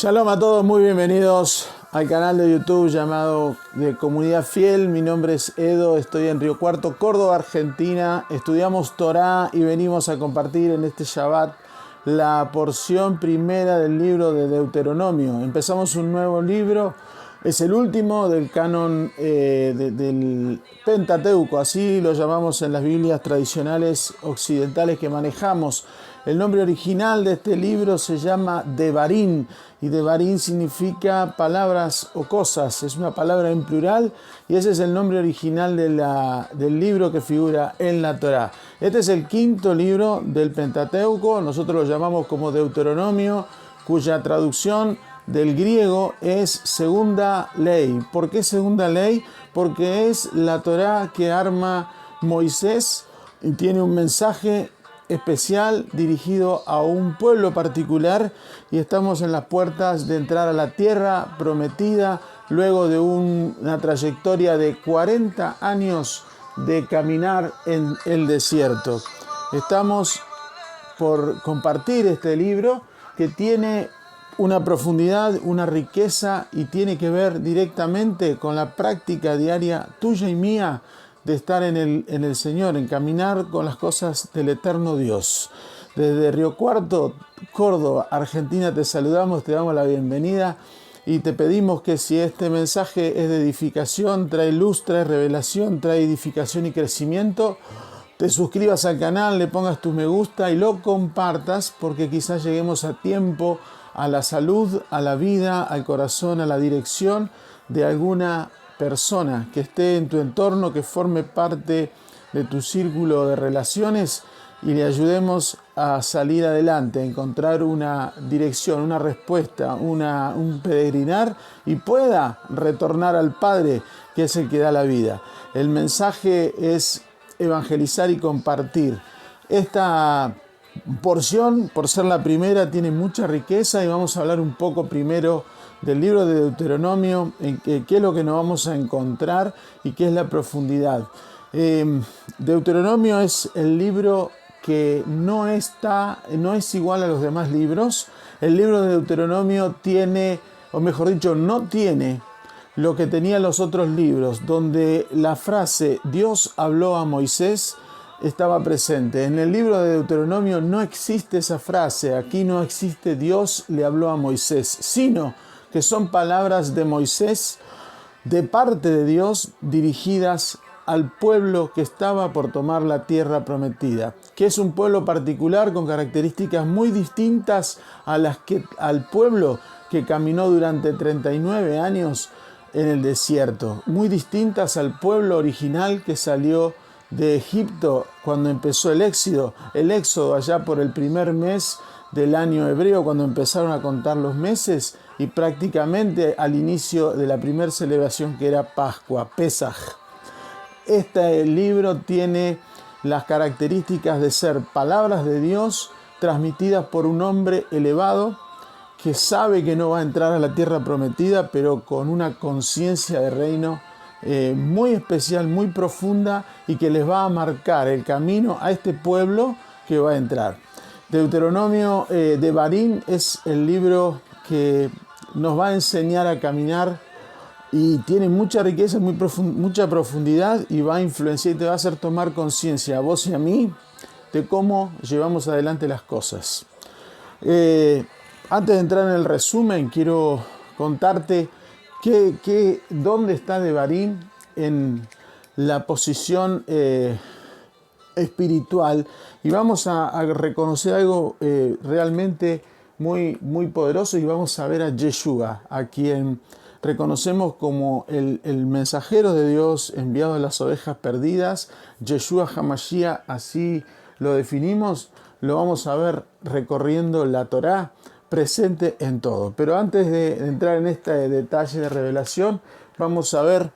Shalom a todos, muy bienvenidos al canal de YouTube llamado de Comunidad Fiel. Mi nombre es Edo, estoy en Río Cuarto, Córdoba, Argentina. Estudiamos Torá y venimos a compartir en este Shabbat la porción primera del libro de Deuteronomio. Empezamos un nuevo libro, es el último del canon del Pentateuco, así lo llamamos en las Biblias tradicionales occidentales que manejamos. El nombre original de este libro se llama Devarim, y Devarim significa palabras o cosas, es una palabra en plural, y ese es el nombre original del libro que figura en la Torá. Este es el quinto libro del Pentateuco, nosotros lo llamamos como Deuteronomio, cuya traducción del griego es segunda ley. ¿Por qué segunda ley? Porque es la Torá que arma Moisés y tiene un mensaje especial dirigido a un pueblo particular, y estamos en las puertas de entrar a la tierra prometida luego de una trayectoria de 40 años de caminar en el desierto. Estamos por compartir este libro que tiene una profundidad, una riqueza, y tiene que ver directamente con la práctica diaria tuya y mía de estar en el Señor, en caminar con las cosas del eterno Dios. Desde Río Cuarto, Córdoba, Argentina, te saludamos, te damos la bienvenida y te pedimos que si este mensaje es de edificación, trae luz, trae revelación, trae edificación y crecimiento, te suscribas al canal, le pongas tu me gusta y lo compartas, porque quizás lleguemos a tiempo a la salud, a la vida, al corazón, a la dirección de alguna persona que esté en tu entorno, que forme parte de tu círculo de relaciones, y le ayudemos a salir adelante, a encontrar una dirección, una respuesta, un peregrinar, y pueda retornar al Padre, que es el que da la vida. El mensaje es evangelizar y compartir. Esta porción, por ser la primera, tiene mucha riqueza, y vamos a hablar un poco primero del libro de Deuteronomio, en qué es lo que nos vamos a encontrar y qué es la profundidad. Deuteronomio es el libro que no es igual a los demás libros. El libro de Deuteronomio tiene, o mejor dicho, no tiene lo que tenían los otros libros, donde la frase Dios habló a Moisés estaba presente. En el libro de Deuteronomio no existe esa frase. Aquí no existe Dios le habló a Moisés, sino que son palabras de Moisés de parte de Dios dirigidas al pueblo que estaba por tomar la tierra prometida, que es un pueblo particular con características muy distintas a las que al pueblo que caminó durante 39 años en el desierto, muy distintas al pueblo original que salió de Egipto cuando empezó el éxodo allá por el primer mes del año hebreo, cuando empezaron a contar los meses, y prácticamente al inicio de la primera celebración, que era Pascua, Pesaj. Este libro tiene las características de ser palabras de Dios transmitidas por un hombre elevado que sabe que no va a entrar a la tierra prometida, pero con una conciencia de reino muy especial, muy profunda, y que les va a marcar el camino a este pueblo que va a entrar. Deuteronomio Devarim es el libro que nos va a enseñar a caminar, y tiene mucha riqueza, mucha profundidad, y va a influenciar y te va a hacer tomar conciencia a vos y a mí de cómo llevamos adelante las cosas. Antes de entrar en el resumen, quiero contarte dónde está Devarim en la posición espiritual, y vamos a reconocer algo realmente muy, muy poderoso, y vamos a ver a Yeshua, a quien reconocemos como el mensajero de Dios enviado a las ovejas perdidas. Yeshua HaMashiach, así lo definimos. Lo vamos a ver recorriendo la Torá, presente en todo. Pero antes de entrar en este detalle de revelación, vamos a ver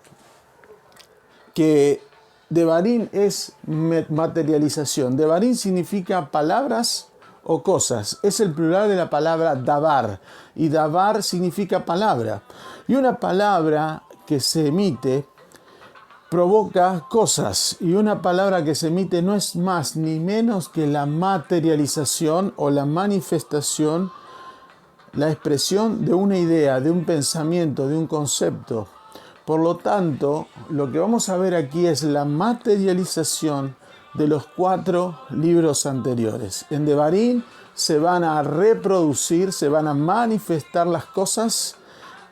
que Devarim es materialización. Devarim significa palabras o cosas. Es el plural de la palabra davar, y davar significa palabra. Y una palabra que se emite provoca cosas, y una palabra que se emite no es más ni menos que la materialización o la manifestación la expresión de una idea, de un pensamiento, de un concepto. Por lo tanto, lo que vamos a ver aquí es la materialización de los 4 libros anteriores. En Devarim se van a reproducir, se van a manifestar las cosas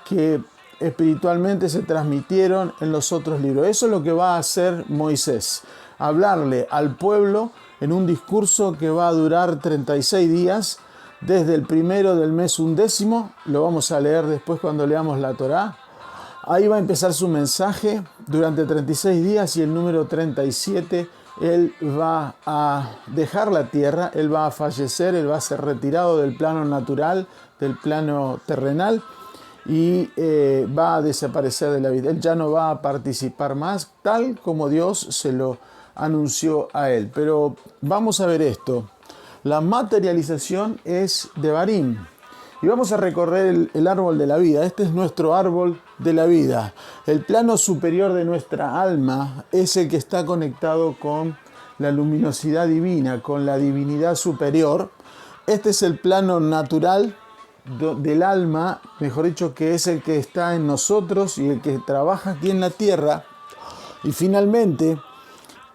que espiritualmente se transmitieron en los otros libros. Eso es lo que va a hacer Moisés, hablarle al pueblo en un discurso que va a durar 36 días, desde el primero del mes 11, lo vamos a leer después cuando leamos la Torá. Ahí va a empezar su mensaje durante 36 días y el número 37, él va a dejar la tierra, él va a fallecer, él va a ser retirado del plano natural, del plano terrenal y va a desaparecer de la vida. Él ya no va a participar más, tal como Dios se lo anunció a él. Pero vamos a ver esto. La materialización es Devarim. Y vamos a recorrer el árbol de la vida. Este es nuestro árbol de la vida. El plano superior de nuestra alma es el que está conectado con la luminosidad divina, con la divinidad superior. Este es el plano natural del alma, mejor dicho, que es el que está en nosotros y el que trabaja aquí en la tierra. Y finalmente,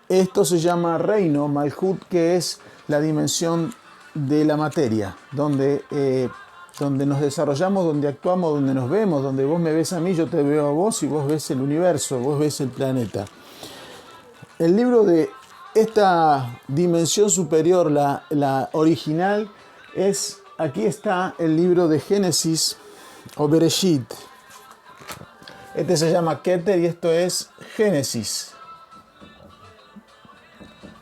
esto se llama reino, Malhut, que es la dimensión de la materia, donde nos desarrollamos, donde actuamos, donde nos vemos, donde vos me ves a mí, yo te veo a vos y vos ves el universo, vos ves el planeta. El libro de esta dimensión superior, la original, aquí está el libro de Génesis o Bereshit. Este se llama Keter y esto es Génesis.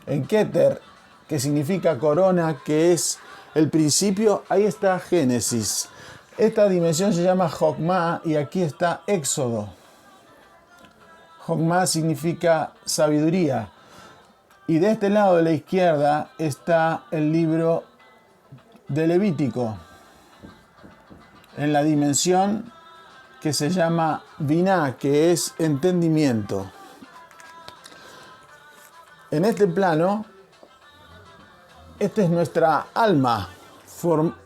En Keter, que significa corona, que es el principio, ahí está Génesis. Esta dimensión se llama Jokmá y aquí está Éxodo. Jokmá significa sabiduría. Y de este lado de la izquierda está el libro de Levítico, en la dimensión que se llama Biná, que es entendimiento. En este plano, esta es nuestra alma,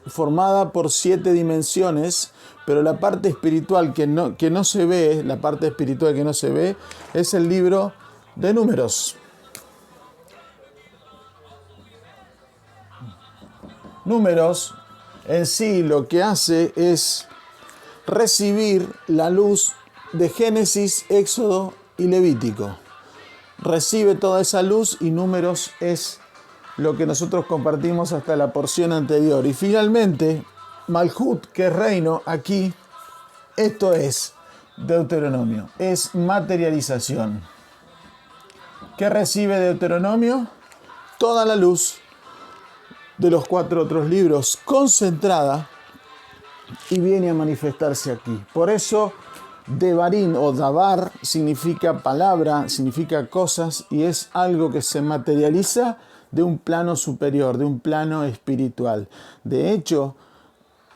formada por 7 dimensiones, pero la parte espiritual que no se ve, la parte espiritual que no se ve, es el libro de Números. Números en sí lo que hace es recibir la luz de Génesis, Éxodo y Levítico. Recibe toda esa luz y Números es lo que nosotros compartimos hasta la porción anterior. Y finalmente, Malhut, que es reino, aquí, esto es Deuteronomio, es materialización. ¿Qué recibe Deuteronomio? Toda la luz de los 4 otros libros concentrada y viene a manifestarse aquí. Por eso Devarim o Davar significa palabra, significa cosas y es algo que se materializa de un plano superior, de un plano espiritual. De hecho,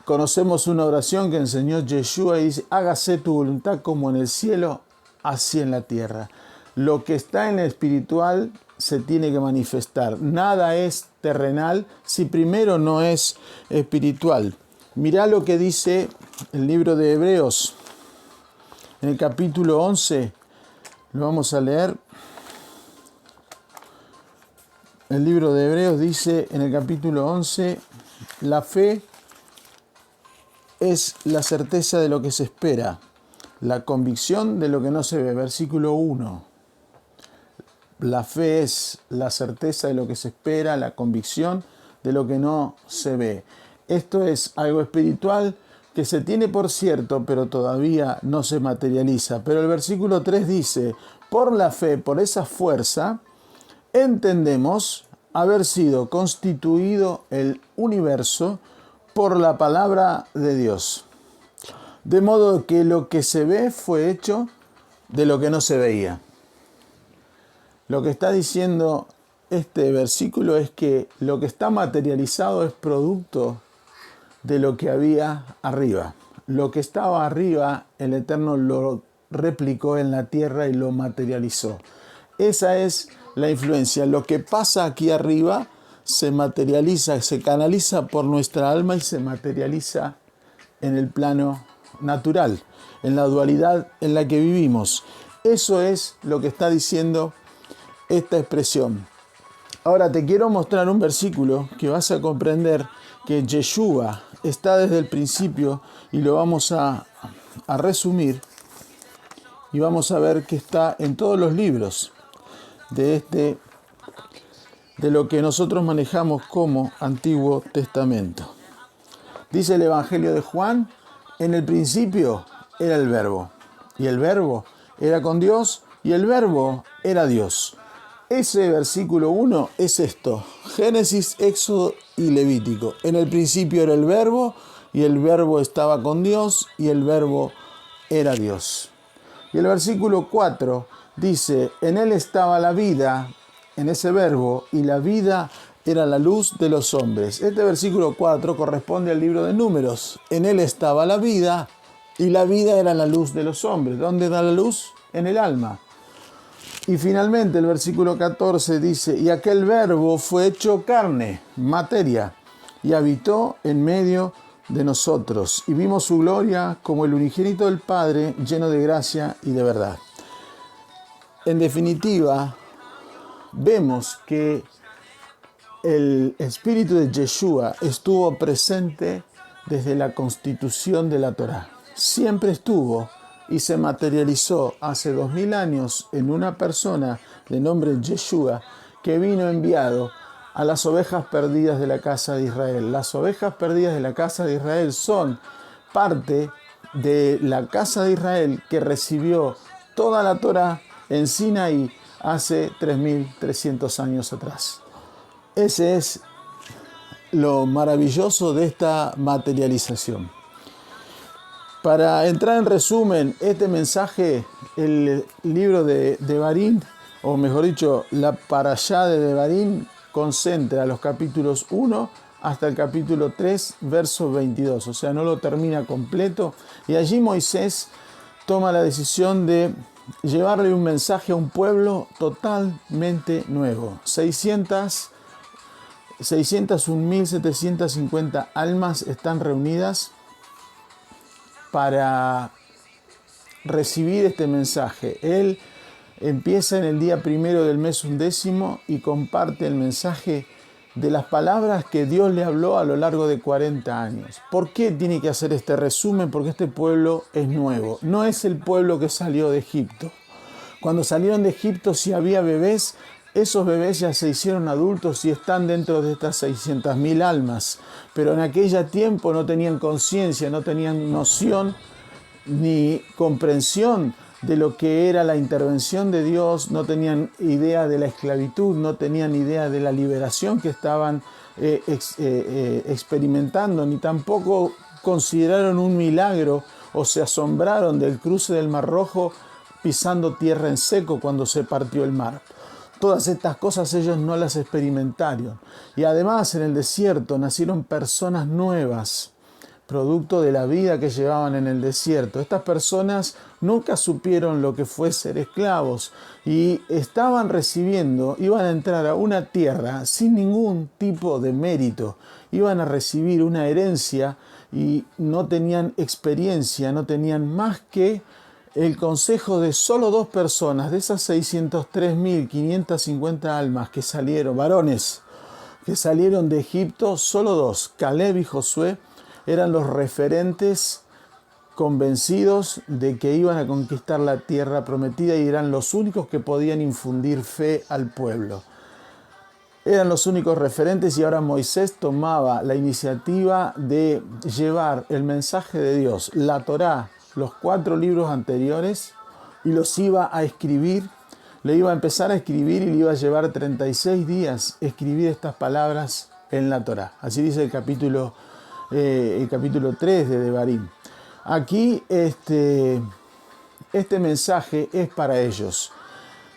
conocemos una oración que enseñó Yeshua y dice: hágase tu voluntad como en el cielo, así en la tierra. Lo que está en el espiritual se tiene que manifestar. Nada es terrenal si primero no es espiritual. Mirá lo que dice el libro de Hebreos. En el capítulo 11, lo vamos a leer. El libro de Hebreos dice en el capítulo 11, la fe es la certeza de lo que se espera, la convicción de lo que no se ve. Versículo 1. La fe es la certeza de lo que se espera, la convicción de lo que no se ve. Esto es algo espiritual que se tiene por cierto, pero todavía no se materializa. Pero el versículo 3 dice: por la fe, por esa fuerza, entendemos haber sido constituido el universo por la palabra de Dios. De modo que lo que se ve fue hecho de lo que no se veía. Lo que está diciendo este versículo es que lo que está materializado es producto de lo que había arriba. Lo que estaba arriba, el Eterno lo replicó en la tierra y lo materializó. Esa es la influencia. Lo que pasa aquí arriba se materializa, se canaliza por nuestra alma y se materializa en el plano natural, en la dualidad en la que vivimos. Eso es lo que está diciendo esta expresión. Ahora te quiero mostrar un versículo que vas a comprender que Yeshua está desde el principio y lo vamos a resumir y vamos a ver que está en todos los libros de lo que nosotros manejamos como Antiguo Testamento. Dice el Evangelio de Juan: en el principio era el Verbo, y el Verbo era con Dios, y el Verbo era Dios. Ese versículo 1 es esto: Génesis, Éxodo y Levítico. En el principio era el Verbo, y el Verbo estaba con Dios, y el Verbo era Dios. Y el versículo 4 dice: en él estaba la vida, en ese Verbo, y la vida era la luz de los hombres. Este versículo 4 corresponde al libro de Números. En él estaba la vida, y la vida era la luz de los hombres. ¿Dónde da la luz? En el alma. Y finalmente el versículo 14 dice: y aquel Verbo fue hecho carne, materia, y habitó en medio de nosotros, y vimos su gloria como el unigénito del Padre, lleno de gracia y de verdad. En definitiva, vemos que el espíritu de Yeshua estuvo presente desde la constitución de la Torá. Siempre estuvo y se materializó hace 2000 años en una persona de nombre Yeshua, que vino enviado a las ovejas perdidas de la casa de Israel. Las ovejas perdidas de la casa de Israel son parte de la casa de Israel que recibió toda la Torá en Sinaí hace 3300 años atrás. Ese es lo maravilloso de esta materialización. Para entrar en resumen, este mensaje, el libro de Devarim, o mejor dicho, la parashá de Devarim, concentra los capítulos 1 hasta el capítulo 3, verso 22. O sea, no lo termina completo. Y allí Moisés toma la decisión de llevarle un mensaje a un pueblo totalmente nuevo. 601.750 almas están reunidas para recibir este mensaje. Él empieza en el día 1 del mes 11 y comparte el mensaje de las palabras que Dios le habló a lo largo de 40 años. ¿Por qué tiene que hacer este resumen? Porque este pueblo es nuevo. No es el pueblo que salió de Egipto. Cuando salieron de Egipto, si había bebés, esos bebés ya se hicieron adultos y están dentro de estas 600.000 almas. Pero en aquel tiempo no tenían conciencia, no tenían noción ni comprensión de lo que era la intervención de Dios, no tenían idea de la esclavitud, no tenían idea de la liberación que estaban experimentando, ni tampoco consideraron un milagro o se asombraron del cruce del Mar Rojo pisando tierra en seco cuando se partió el mar. Todas estas cosas ellos no las experimentaron. Y además en el desierto nacieron personas nuevas, producto de la vida que llevaban en el desierto. Estas personas nunca supieron lo que fue ser esclavos y estaban recibiendo, iban a entrar a una tierra sin ningún tipo de mérito. Iban a recibir una herencia y no tenían experiencia, no tenían más que el consejo de solo 2 personas, de esas 603.550 almas que salieron, varones, que salieron de Egipto, solo 2, Caleb y Josué, eran los referentes convencidos de que iban a conquistar la tierra prometida y eran los únicos que podían infundir fe al pueblo. Eran los únicos referentes y ahora Moisés tomaba la iniciativa de llevar el mensaje de Dios, la Torá, los 4 libros anteriores, y los iba a escribir, le iba a empezar a escribir y le iba a llevar 36 días escribir estas palabras en la Torá. Así dice el capítulo 3 de Devarim. Aquí este mensaje es para ellos.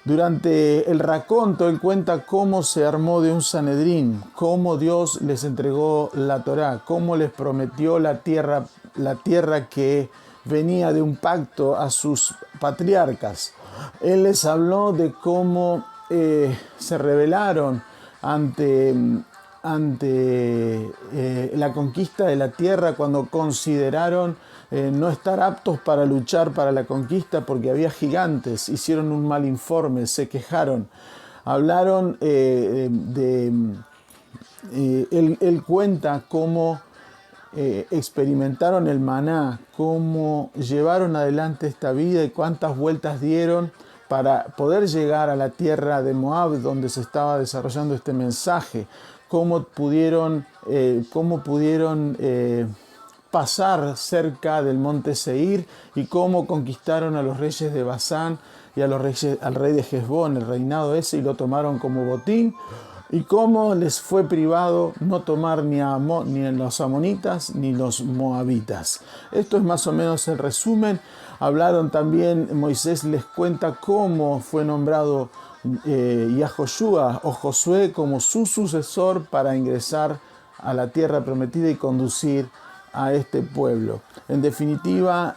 Durante el raconto él cuenta cómo se armó de un Sanedrín, cómo Dios les entregó la Torá, cómo les prometió la tierra que venía de un pacto a sus patriarcas. Él les habló de cómo se rebelaron ante ante la conquista de la tierra, cuando consideraron no estar aptos para luchar para la conquista porque había gigantes, hicieron un mal informe, se quejaron, hablaron él cuenta cómo experimentaron el maná, cómo llevaron adelante esta vida y cuántas vueltas dieron para poder llegar a la tierra de Moab, donde se estaba desarrollando este mensaje, cómo pudieron pasar cerca del monte Seir y cómo conquistaron a los reyes de Basán y al rey de Hesbón, el reinado ese, y lo tomaron como botín, y cómo les fue privado no tomar ni a los amonitas ni los moabitas. Esto es más o menos el resumen. Hablaron también, Moisés les cuenta cómo fue nombrado Yahoshua o Josué como su sucesor para ingresar a la tierra prometida y conducir a este pueblo. En definitiva,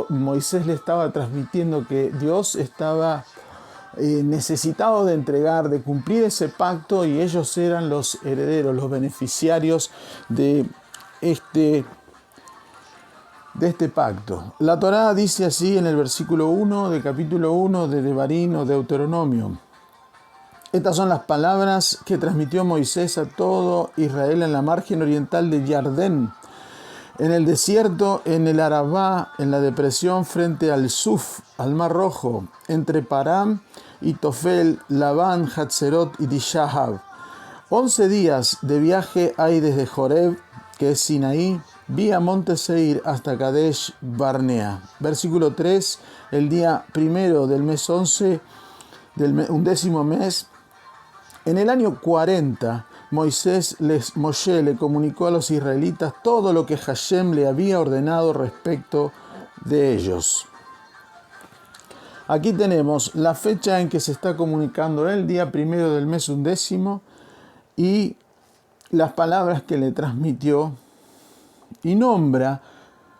Moisés le estaba transmitiendo que Dios estaba necesitado de entregar, de cumplir ese pacto, y ellos eran los herederos, los beneficiarios de este pacto. La Torá dice así en el versículo 1 del capítulo 1 de Devarim o Deuteronomio: estas son las palabras que transmitió Moisés a todo Israel en la margen oriental de Jardén, en el desierto, en el Arabá, en la depresión frente al Suf, al Mar Rojo, entre Param y Tofel, Labán, Hatzerot y Dishahab. 11 días de viaje hay desde Joreb, que es Sinaí, vía Monte Seir hasta Kadesh Barnea. Versículo 3, el día primero del mes 11, del 11º mes, en el año 40, Moshe le comunicó a los israelitas todo lo que Hashem le había ordenado respecto de ellos. Aquí tenemos la fecha en que se está comunicando el día primero del mes 11 y las palabras que le transmitió, y nombra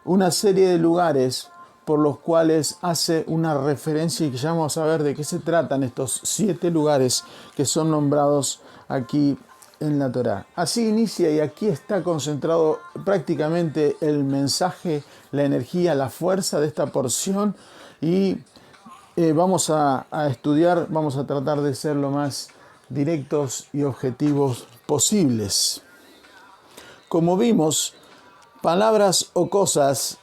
una serie de lugares por los cuales hace una referencia, y que ya vamos a ver de qué se tratan estos 7 lugares que son nombrados aquí en la Torá. Así inicia, y aquí está concentrado prácticamente el mensaje, la energía, la fuerza de esta porción, y vamos a estudiar, vamos a tratar de ser lo más directos y objetivos posibles. Como vimos, palabras o cosas,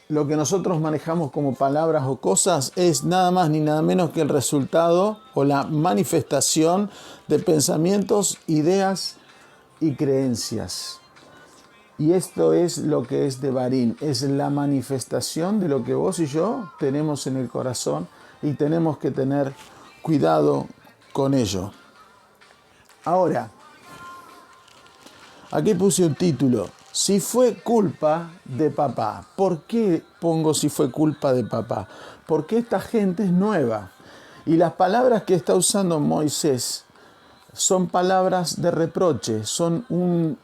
lo que nosotros manejamos como palabras o cosas, es nada más ni nada menos que el resultado o la manifestación de pensamientos, ideas y creencias. Y esto es lo que es Devarim, es la manifestación de lo que vos y yo tenemos en el corazón, y tenemos que tener cuidado con ello. Ahora, aquí puse un título: si fue culpa de papá. ¿Por qué pongo si fue culpa de papá? Porque esta gente es nueva, y las palabras que está usando Moisés son palabras de reproche, son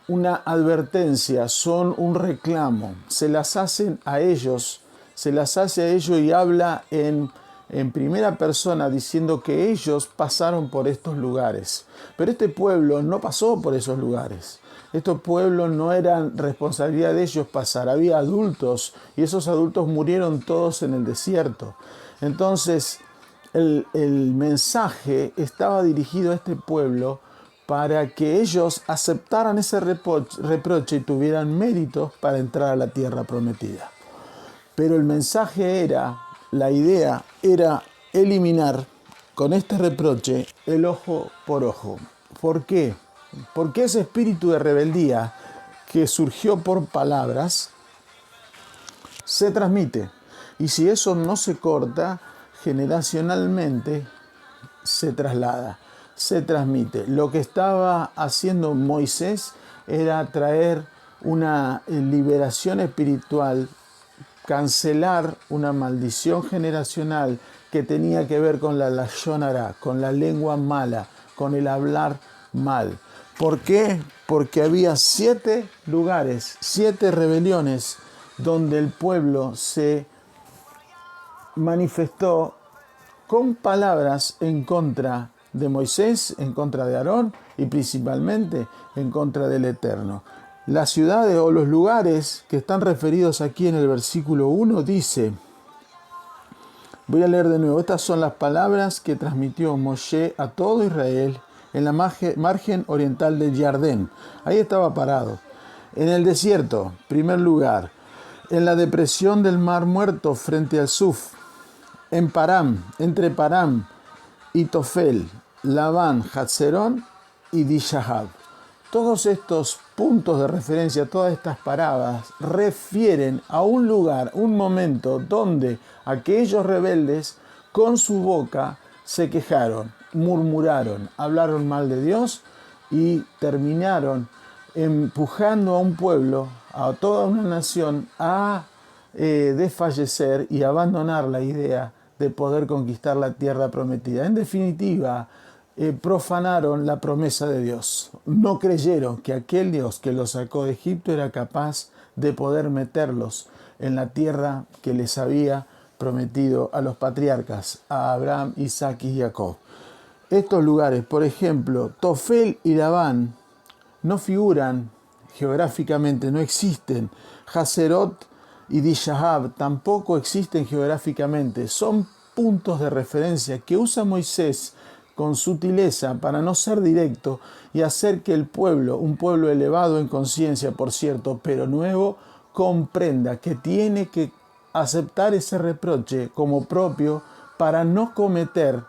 una advertencia, son un reclamo. Se las hacen a ellos, y habla en primera persona, diciendo que ellos pasaron por estos lugares. Pero este pueblo no pasó por esos lugares. Estos pueblos no eran responsabilidad de ellos pasar. Había adultos, y esos adultos murieron todos en el desierto. Entonces, el mensaje estaba dirigido a este pueblo para que ellos aceptaran ese reproche y tuvieran méritos para entrar a la tierra prometida. Pero el mensaje era, la idea era eliminar con este reproche el ojo por ojo. ¿Por qué? Porque ese espíritu de rebeldía que surgió por palabras se transmite. Y si eso no se corta, generacionalmente se traslada, se transmite. Lo que estaba haciendo Moisés era traer una liberación espiritual, cancelar una maldición generacional que tenía que ver con la lashon hara, con la lengua mala, con el hablar mal. ¿Por qué? Porque había 7 lugares, 7 rebeliones donde el pueblo se manifestó con palabras en contra de Moisés, en contra de Aarón y principalmente en contra del Eterno. Las ciudades o los lugares que están referidos aquí en el versículo 1 dice, voy a leer de nuevo, estas son las palabras que transmitió Moshe a todo Israel en la margen oriental del Jardén. Ahí estaba parado. En el desierto, primer lugar, en la depresión del Mar Muerto frente al Suf, en Param, entre Param y Tofel, Labán, Hatzerón y Dishahab. Todos estos puntos de referencia, todas estas paradas, refieren a un lugar, un momento donde aquellos rebeldes con su boca se quejaron, murmuraron, hablaron mal de Dios y terminaron empujando a un pueblo, a toda una nación, a desfallecer y abandonar la idea de poder conquistar la tierra prometida. En definitiva, profanaron la promesa de Dios. No creyeron que aquel Dios que los sacó de Egipto era capaz de poder meterlos en la tierra que les había prometido a los patriarcas, a Abraham, Isaac y Jacob. Estos lugares, por ejemplo, Tofel y Labán, no figuran geográficamente, no existen. Hazerot y Dishahab tampoco existen geográficamente. Son puntos de referencia que usa Moisés con sutileza para no ser directo y hacer que el pueblo, un pueblo elevado en conciencia, por cierto, pero nuevo, comprenda que tiene que aceptar ese reproche como propio para no cometer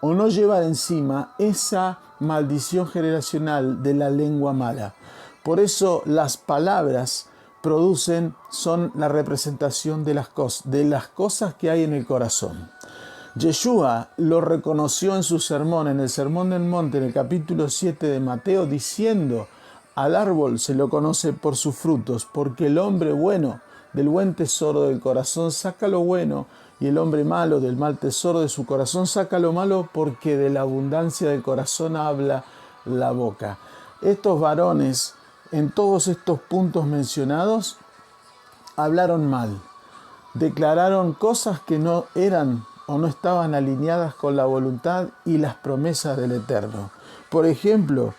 o no llevar encima esa maldición generacional de la lengua mala. Por eso las palabras son la representación de las cosas que hay en el corazón. Yeshua lo reconoció en su sermón, en el Sermón del Monte, en el capítulo 7 de Mateo, diciendo, al árbol se lo conoce por sus frutos, porque el hombre bueno del buen tesoro del corazón saca lo bueno, y el hombre malo del mal tesoro de su corazón saca lo malo, porque de la abundancia del corazón habla la boca. Estos varones, en todos estos puntos mencionados, hablaron mal, declararon cosas que no eran o no estaban alineadas con la voluntad y las promesas del Eterno. Por ejemplo,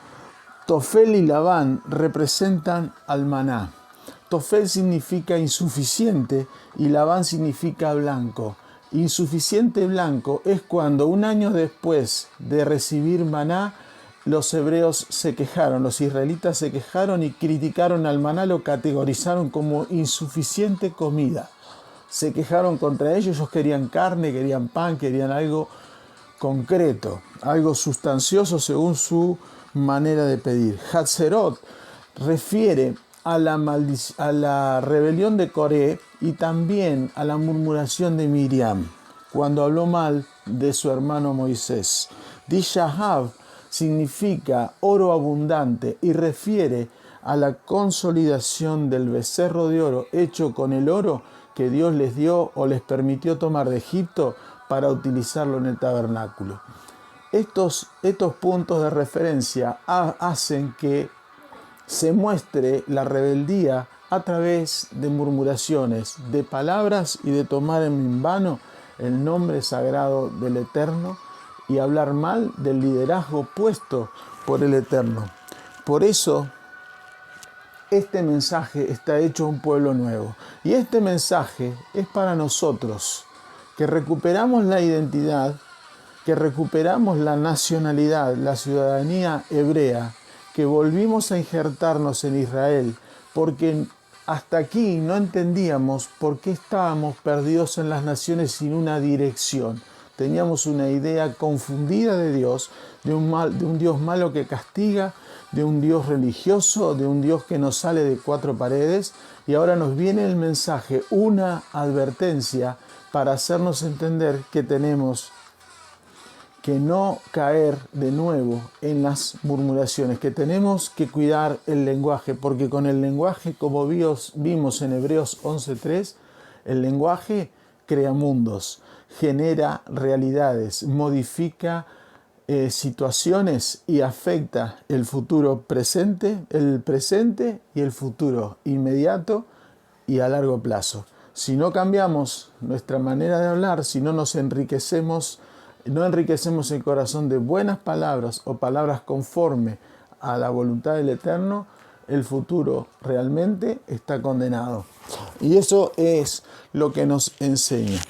Tofel y Labán representan al maná. Tofel significa insuficiente y Labán significa blanco. Insuficiente blanco es cuando un año después de recibir maná, los hebreos se quejaron, los israelitas se quejaron y criticaron al maná, lo categorizaron como insuficiente comida. Se quejaron contra ellos querían carne, querían pan, querían algo concreto, algo sustancioso según su manera de pedir. Hatzerot refiere a la rebelión de Coré y también a la murmuración de Miriam, cuando habló mal de su hermano Moisés. Dishahab significa oro abundante y refiere a la consolidación del becerro de oro hecho con el oro que Dios les dio o les permitió tomar de Egipto para utilizarlo en el tabernáculo. Estos puntos de referencia hacen que se muestre la rebeldía a través de murmuraciones, de palabras y de tomar en vano el nombre sagrado del Eterno y hablar mal del liderazgo puesto por el Eterno. Por eso, este mensaje está hecho a un pueblo nuevo. Y este mensaje es para nosotros, que recuperamos la identidad, que recuperamos la nacionalidad, la ciudadanía hebrea, que volvimos a injertarnos en Israel, porque hasta aquí no entendíamos por qué estábamos perdidos en las naciones sin una dirección. Teníamos una idea confundida de Dios, de un Dios malo que castiga, de un Dios religioso, de un Dios que nos sale de cuatro paredes, y ahora nos viene el mensaje, una advertencia para hacernos entender que tenemos que no caer de nuevo en las murmuraciones, que tenemos que cuidar el lenguaje, porque con el lenguaje, como vimos en Hebreos 11:3, el lenguaje crea mundos, genera realidades, modifica situaciones y afecta el futuro presente, el presente y el futuro inmediato y a largo plazo. Si no cambiamos nuestra manera de hablar, si no nos enriquecemos no enriquecemos el corazón de buenas palabras o palabras conforme a la voluntad del Eterno, el futuro realmente está condenado. Y eso es lo que nos enseña.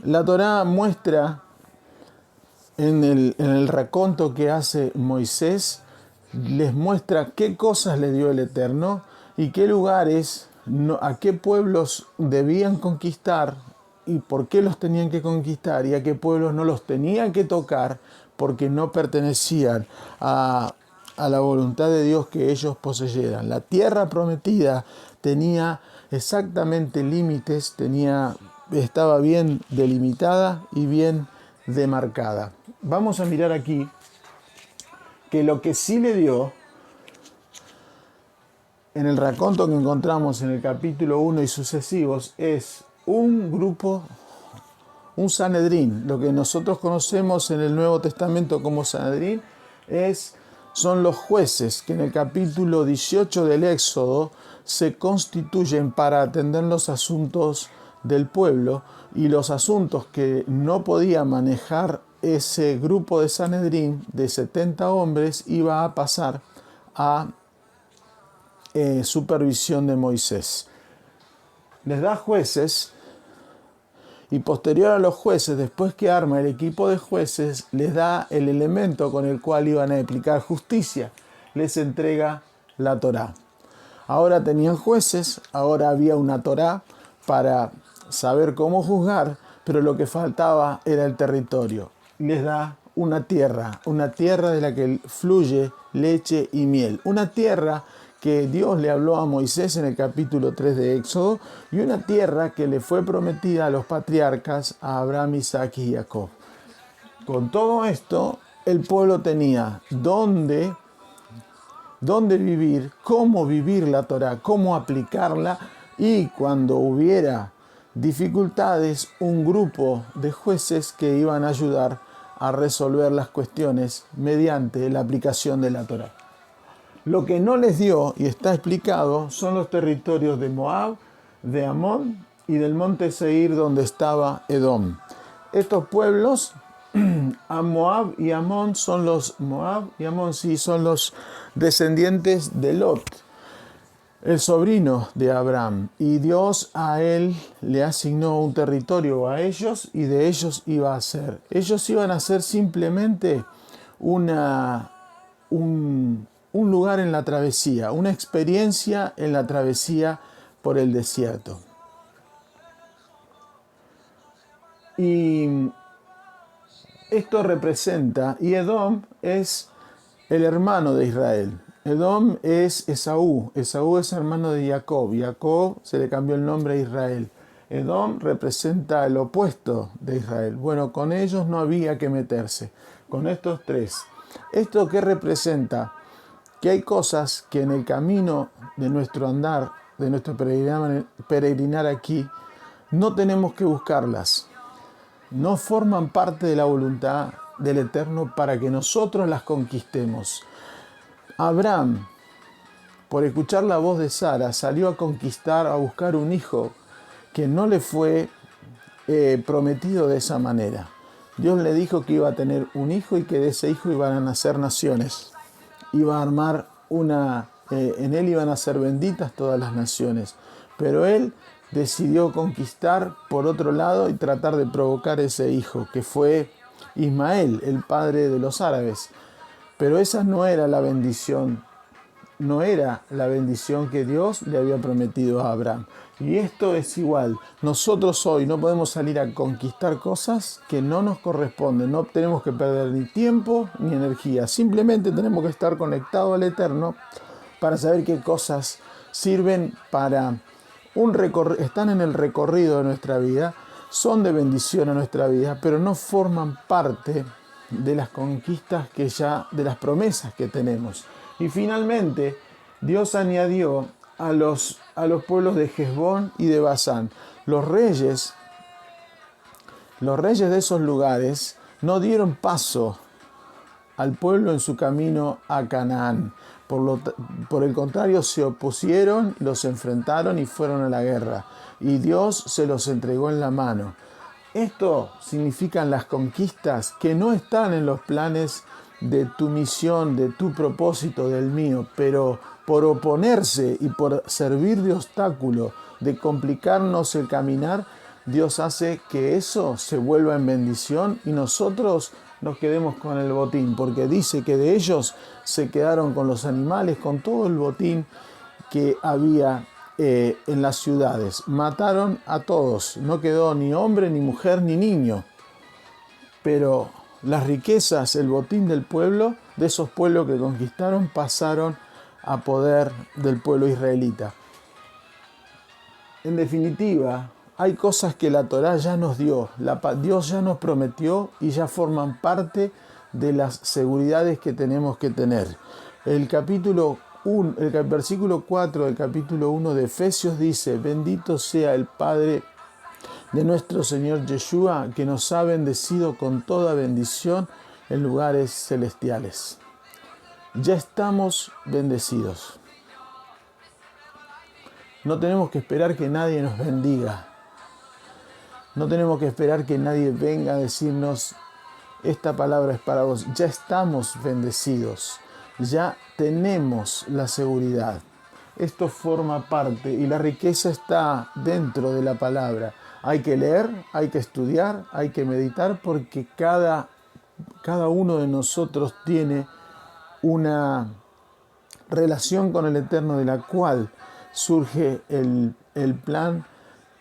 La Torá muestra en el raconto que hace Moisés, les muestra qué cosas le dio el Eterno y qué lugares, a qué pueblos debían conquistar y por qué los tenían que conquistar y a qué pueblos no los tenían que tocar porque no pertenecían a la voluntad de Dios que ellos poseyeran. La tierra prometida tenía exactamente límites, estaba bien delimitada y bien demarcada. Vamos a mirar aquí que lo que sí le dio en el raconto que encontramos en el capítulo 1 y sucesivos es un grupo, un Sanedrín. Lo que nosotros conocemos en el Nuevo Testamento como Sanedrín son los jueces que en el capítulo 18 del Éxodo se constituyen para atender los asuntos del pueblo, y los asuntos que no podía manejar ese grupo de Sanedrín de 70 hombres iba a pasar a supervisión de Moisés. Les da jueces y posterior a los jueces, después que arma el equipo de jueces, les da el elemento con el cual iban a aplicar justicia. Les entrega la Torá. Ahora tenían jueces, ahora había una Torá para saber cómo juzgar, pero lo que faltaba era el territorio. Les da una tierra de la que fluye leche y miel. Una tierra que Dios le habló a Moisés en el capítulo 3 de Éxodo, y una tierra que le fue prometida a los patriarcas, a Abraham, Isaac y Jacob. Con todo esto, el pueblo tenía dónde vivir, cómo vivir la Torá, cómo aplicarla, y cuando hubiera dificultades, un grupo de jueces que iban a ayudar a resolver las cuestiones mediante la aplicación de la Torá. Lo que no les dio, y está explicado, son los territorios de Moab, de Amón y del monte Seir donde estaba Edom. Estos pueblos, Moab y Amón, son los descendientes de Lot, el sobrino de Abraham. Y Dios a él le asignó un territorio a ellos, y de ellos iba a ser. Ellos iban a ser simplemente un lugar en la travesía, una experiencia en la travesía por el desierto. Y esto representa, y Edom es el hermano de Israel. Edom es Esaú. Esaú es hermano de Jacob. Jacob se le cambió el nombre a Israel. Edom representa el opuesto de Israel. Bueno, con ellos no había que meterse. Con estos tres. ¿Esto qué representa? Que hay cosas que en el camino de nuestro andar, de nuestro peregrinar aquí, no tenemos que buscarlas. No forman parte de la voluntad del Eterno para que nosotros las conquistemos. Abraham, por escuchar la voz de Sara, salió a conquistar, a buscar un hijo que no le fue prometido de esa manera. Dios le dijo que iba a tener un hijo y que de ese hijo iban a nacer naciones. Iba a armar en él iban a ser benditas todas las naciones. Pero él decidió conquistar por otro lado y tratar de provocar ese hijo, que fue Ismael, el padre de los árabes. Pero esa no era la bendición, que Dios le había prometido a Abraham. Y esto es igual. Nosotros hoy no podemos salir a conquistar cosas que no nos corresponden. No tenemos que perder ni tiempo ni energía. Simplemente tenemos que estar conectados al Eterno para saber qué cosas sirven para están en el recorrido de nuestra vida, son de bendición a nuestra vida, pero no forman parte de las conquistas de las promesas que tenemos. Y finalmente, Dios añadió a los pueblos de Hesbón y de Basán. Los reyes de esos lugares no dieron paso al pueblo en su camino a Canaán. Por el contrario, se opusieron, los enfrentaron y fueron a la guerra. Y Dios se los entregó en la mano. Esto significan las conquistas que no están en los planes de tu misión, de tu propósito, del mío, pero por oponerse y por servir de obstáculo, de complicarnos el caminar, Dios hace que eso se vuelva en bendición y nosotros nos quedemos con el botín, porque dice que de ellos se quedaron con los animales, con todo el botín que había en las ciudades. Mataron a todos, no quedó ni hombre, ni mujer, ni niño. Pero las riquezas, el botín del pueblo, de esos pueblos que conquistaron, pasaron a poder del pueblo israelita. En definitiva, hay cosas que la Torá ya nos dio, Dios ya nos prometió y ya forman parte de las seguridades que tenemos que tener. El versículo 4 del capítulo 1 de Efesios dice: bendito sea el Padre de nuestro Señor Yeshua, que nos ha bendecido con toda bendición en lugares celestiales. Ya estamos bendecidos. No tenemos que esperar que nadie nos bendiga. No tenemos que esperar que nadie venga a decirnos: esta palabra es para vos. Ya estamos bendecidos. Ya tenemos la seguridad. Esto forma parte y la riqueza está dentro de la palabra. Hay que leer, hay que estudiar, hay que meditar, porque cada uno de nosotros tiene una relación con el Eterno, de la cual surge el plan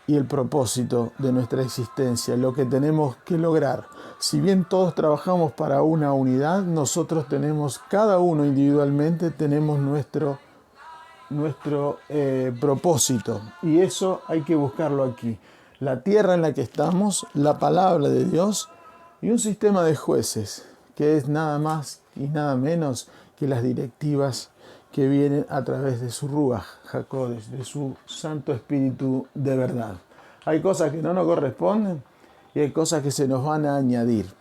y el propósito de nuestra existencia, lo que tenemos que lograr. Si bien todos trabajamos para una unidad, nosotros tenemos, cada uno individualmente, tenemos nuestro propósito, y eso hay que buscarlo aquí. La tierra en la que estamos, la palabra de Dios y un sistema de jueces, que es nada más y nada menos que las directivas que vienen a través de su Ruach HaKodesh, de su Santo Espíritu de verdad. Hay cosas que no nos corresponden y hay cosas que se nos van a añadir.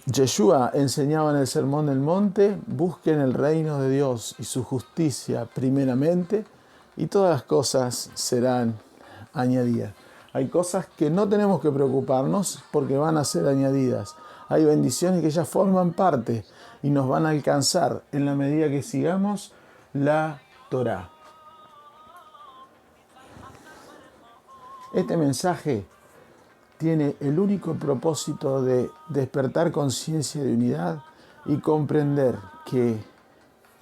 Yeshua enseñaba en el Sermón del Monte: busquen el reino de Dios y su justicia primeramente, y todas las cosas serán añadidas. Hay cosas que no tenemos que preocuparnos porque van a ser añadidas. Hay bendiciones que ya forman parte y nos van a alcanzar en la medida que sigamos la Torá. Este mensaje tiene el único propósito de despertar conciencia de unidad y comprender que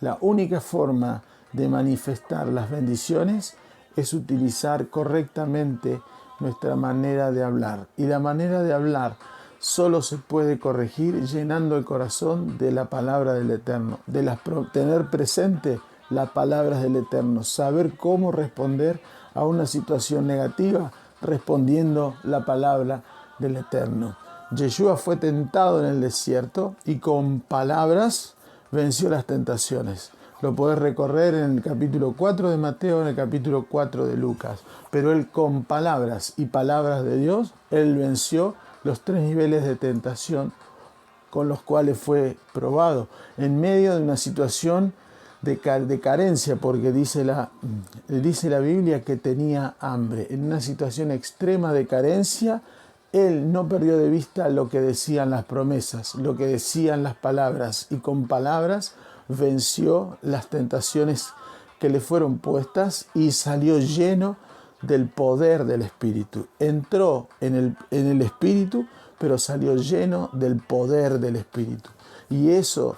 la única forma de manifestar las bendiciones es utilizar correctamente nuestra manera de hablar. Y la manera de hablar solo se puede corregir llenando el corazón de la palabra del Eterno, tener presente las palabras del Eterno, saber cómo responder a una situación negativa respondiendo la palabra del Eterno. Yeshua fue tentado en el desierto y con palabras venció las tentaciones. Lo podés recorrer en el capítulo 4 de Mateo, en el capítulo 4 de Lucas. Pero él, con palabras y palabras de Dios, él venció los 3 niveles de tentación con los cuales fue probado en medio de una situación de carencia, porque dice la Biblia que tenía hambre. En una situación extrema de carencia, él no perdió de vista lo que decían las promesas, lo que decían las palabras, y con palabras venció las tentaciones que le fueron puestas y salió lleno del poder del Espíritu. Entró en el Espíritu, pero salió lleno del poder del Espíritu. Y eso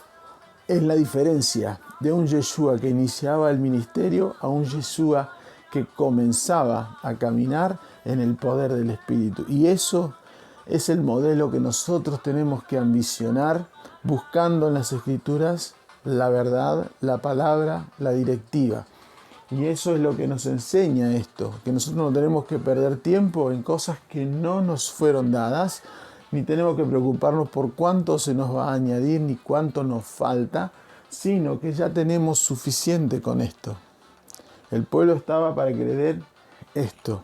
es la diferencia de un Yeshua que iniciaba el ministerio a un Yeshua que comenzaba a caminar en el poder del Espíritu. Y eso es el modelo que nosotros tenemos que ambicionar, buscando en las Escrituras la verdad, la palabra, la directiva. Y eso es lo que nos enseña esto, que nosotros no tenemos que perder tiempo en cosas que no nos fueron dadas, ni tenemos que preocuparnos por cuánto se nos va a añadir, ni cuánto nos falta, sino que ya tenemos suficiente con esto. El pueblo estaba para creer esto.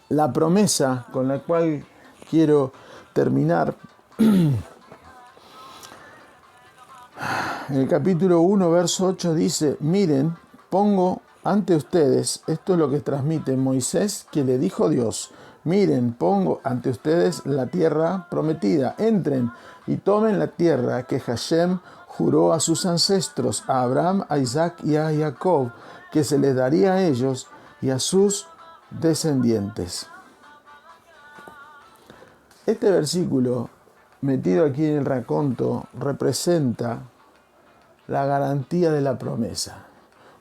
La promesa con la cual quiero terminar, en el capítulo 1, verso 8 dice: miren, pongo ante ustedes, esto es lo que transmite Moisés, que le dijo Dios, Miren, pongo ante ustedes la tierra prometida. Entren y tomen la tierra que Hashem juró a sus ancestros, a Abraham, a Isaac y a Jacob, que se les daría a ellos y a sus descendientes. Este versículo, metido aquí en el raconto, representa la garantía de la promesa.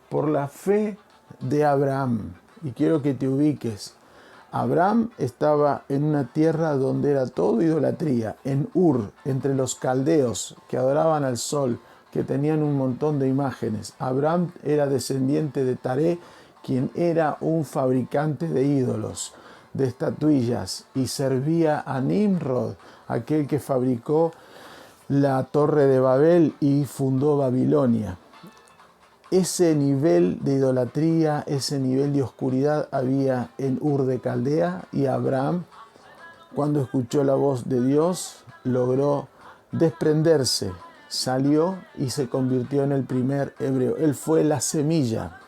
Por la fe de Abraham, y quiero que te ubiques, Abraham estaba en una tierra donde era todo idolatría, en Ur, entre los caldeos que adoraban al sol, que tenían un montón de imágenes. Abraham era descendiente de Taré, quien era un fabricante de ídolos, de estatuillas, y servía a Nimrod, aquel que fabricó la torre de Babel y fundó Babilonia. Ese nivel de idolatría, ese nivel de oscuridad había en Ur de Caldea, y Abraham, cuando escuchó la voz de Dios, logró desprenderse, salió y se convirtió en el primer hebreo. Él fue la semilla.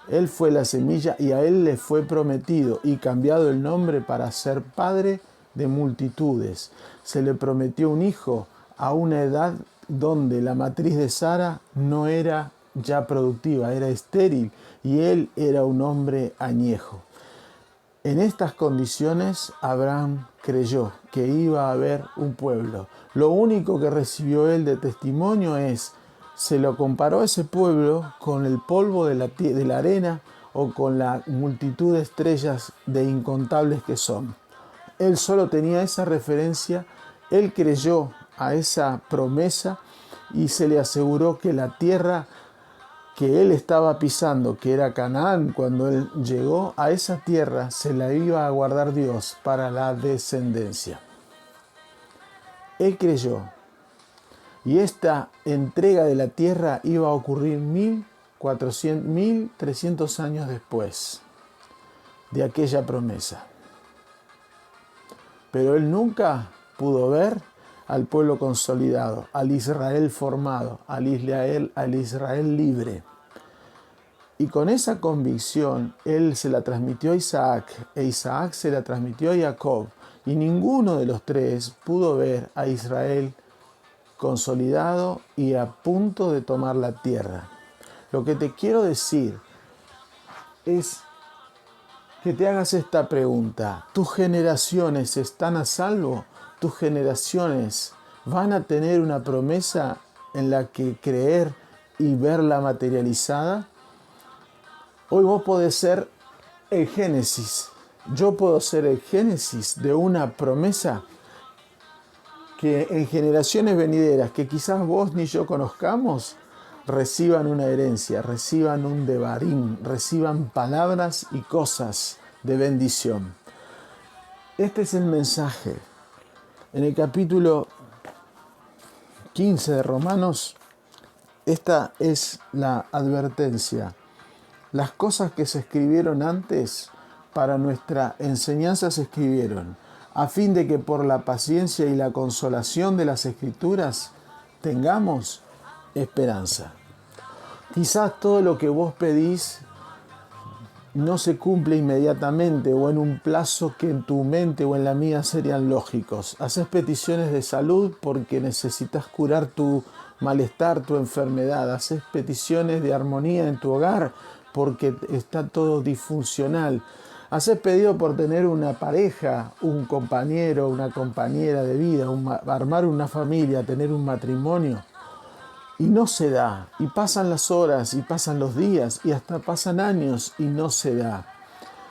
Él fue la semilla y a él le fue prometido y cambiado el nombre para ser padre de multitudes. Se le prometió un hijo a una edad donde la matriz de Sara no era ya productiva, era estéril, y él era un hombre añejo. En estas condiciones, Abraham creyó que iba a haber un pueblo. Lo único que recibió él de testimonio se lo comparó a ese pueblo con el polvo de la arena o con la multitud de estrellas de incontables que son. Él solo tenía esa referencia, él creyó a esa promesa y se le aseguró que la tierra que él estaba pisando, que era Canaán, cuando él llegó a esa tierra, se la iba a guardar Dios para la descendencia. Él creyó. Y esta entrega de la tierra iba a ocurrir 1300 años después de aquella promesa. Pero él nunca pudo ver al pueblo consolidado, al Israel formado, al Israel libre. Y con esa convicción, él se la transmitió a Isaac, e Isaac se la transmitió a Jacob, y ninguno de los tres pudo ver a Israel consolidado y a punto de tomar la tierra. Lo que te quiero decir es que te hagas esta pregunta: ¿tus generaciones están a salvo? ¿Tus generaciones van a tener una promesa en la que creer y verla materializada? Hoy vos podés ser el Génesis. Yo puedo ser el Génesis de una promesa que en generaciones venideras, que quizás vos ni yo conozcamos, reciban una herencia, reciban un devarim, reciban palabras y cosas de bendición. Este es el mensaje. En el capítulo 15 de Romanos, esta es la advertencia. Las cosas que se escribieron antes para nuestra enseñanza se escribieron, a fin de que por la paciencia y la consolación de las Escrituras tengamos esperanza. Quizás todo lo que vos pedís no se cumple inmediatamente o en un plazo que en tu mente o en la mía serían lógicos. Haces peticiones de salud porque necesitas curar tu malestar, tu enfermedad. Haces peticiones de armonía en tu hogar porque está todo disfuncional. Haces pedido por tener una pareja, un compañero, una compañera de vida, armar una familia, tener un matrimonio. Y no se da, y pasan las horas, y pasan los días, y hasta pasan años, y no se da.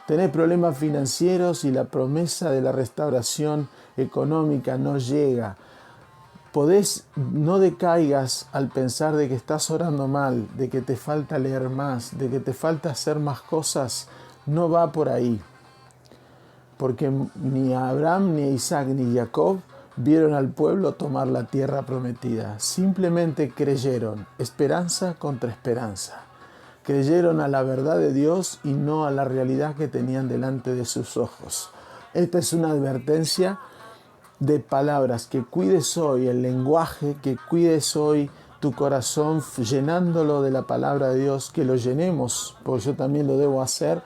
Tenés problemas financieros y la promesa de la restauración económica no llega. No decaigas al pensar de que estás orando mal, de que te falta leer más, de que te falta hacer más cosas. No va por ahí. Porque ni Abraham, ni Isaac, ni Jacob vieron al pueblo tomar la tierra prometida. Simplemente creyeron, esperanza contra esperanza. Creyeron a la verdad de Dios y no a la realidad que tenían delante de sus ojos. Esta es una advertencia de palabras, que cuides hoy el lenguaje, que cuides hoy tu corazón llenándolo de la palabra de Dios, que lo llenemos, porque yo también lo debo hacer,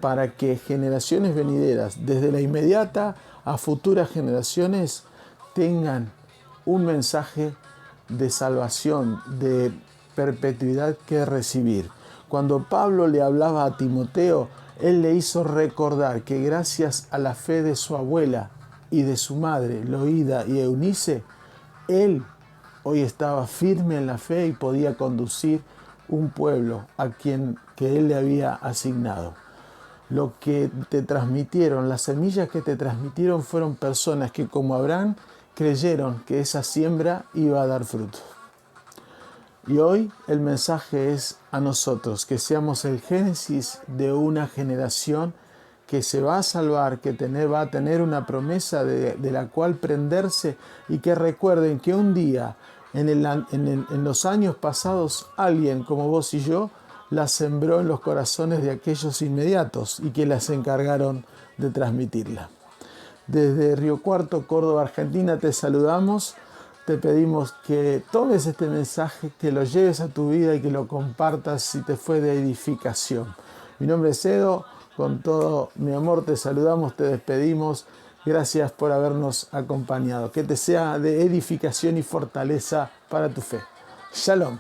para que generaciones venideras, desde la inmediata a futuras generaciones, tengan un mensaje de salvación, de perpetuidad que recibir. Cuando Pablo le hablaba a Timoteo, él le hizo recordar que gracias a la fe de su abuela y de su madre, Loída y Eunice, él hoy estaba firme en la fe y podía conducir un pueblo a quien que él le había asignado. Lo que te transmitieron, las semillas que te transmitieron fueron personas que, como Abraham, creyeron que esa siembra iba a dar fruto. Y hoy el mensaje es a nosotros, que seamos el génesis de una generación que se va a salvar, que va a tener una promesa de la cual prenderse, y que recuerden que un día, en los años pasados, alguien como vos y yo la sembró en los corazones de aquellos inmediatos y que las encargaron de transmitirla. Desde Río Cuarto, Córdoba, Argentina, te saludamos. Te pedimos que tomes este mensaje, que lo lleves a tu vida y que lo compartas si te fue de edificación. Mi nombre es Edo, con todo mi amor te saludamos, te despedimos. Gracias por habernos acompañado. Que te sea de edificación y fortaleza para tu fe. Shalom.